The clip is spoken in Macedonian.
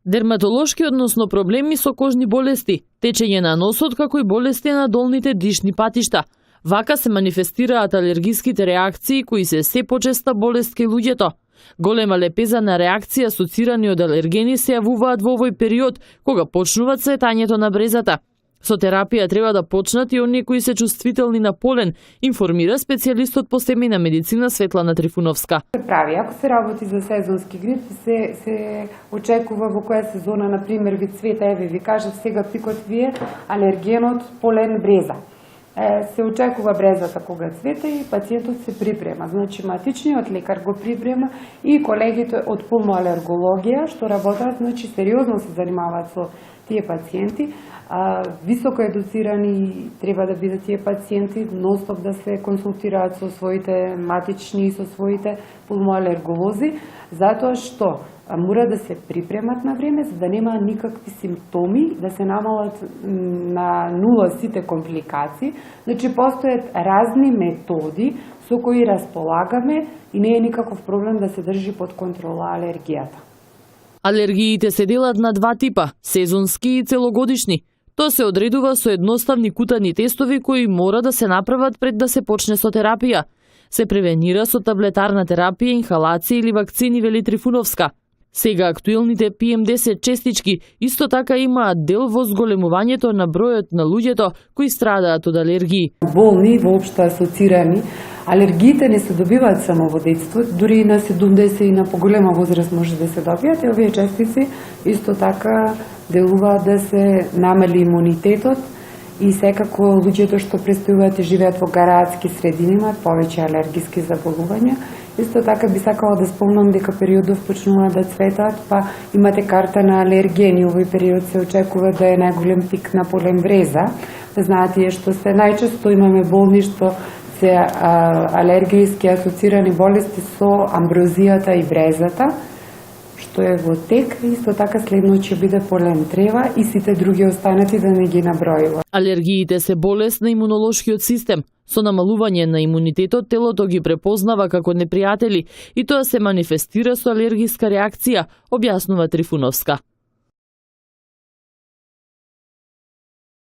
Дерматолошки, односно проблеми со кожни болести, течење на носот, како и болести на долните дишни патишта. Вака се манифестираат алергиските реакции, кои се почеста болест кај луѓето. Голема лепеза на реакција асоцирани од алергени се јавуваат во овој период, кога почнува цветањето на брезата. Со терапија треба да почнат и оние кои се чувствителни на полен, информира специјалистот по семејна медицина Светлана Трифуновска. Прави, ако се работи за сезонски грип, се очекува во која сезона, например, ви цвета, еве ви кажав сега пикот ви е алергенот полен бреза. Се очекува брезата кога цвета и пациентот се припрема. Значи матичниот лекар го припрема и колегите од пулмоалергологија што работат, значи сериозно се занимаваат со тие пациенти. Високо едуцирани треба да бидат тие пациенти, ностоп да се консултираат со своите матични и со своите пулмоалерголози, затоа што мора да се припремат на време, за да нема никакви симптоми, да се намалат на нула сите компликации. Значи, постојат разни методи со кои располагаме и не е никаков проблем да се држи под контрола алергијата. Алергиите се делат на два типа – сезонски и целогодишни. Тоа се одредува со едноставни кутани тестови кои мора да се направат пред да се почне со терапија. Се превенира со таблетарна терапија, инхалација или вакцини, вели Трифуновска. Сега актуелните PM10 честички исто така имаат дел во зголемувањето на бројот на луѓето кои страдаат од алергии. Болни, воопшто асоцирани, алергиите не се добиваат само во детство, дури и на 70 и на поголема возраст може да се добијат, и овие честици исто така делуваат да се намали имунитетот и секако луѓето што престојуваат и живеат во градски средини имаат повеќе алергиски заболувања. Исто така би сакала да спомнам дека периодов почнуваат да цветаат, па имате карта на алергени. Овој период се очекува да е најголем пик на полен бреза. Знаете што се најчесто имаме болни што се алергијски асоцирани болести со амброзијата и брезата, што е во тек. Исто така следно ќе биде полен трева и сите други останати да не ги набројува. Алергиите се болест на имунолошкиот систем. Со намалување на имунитетот, телото ги препознава како непријатели и тоа се манифестира со алергиска реакција, објаснува Трифуновска.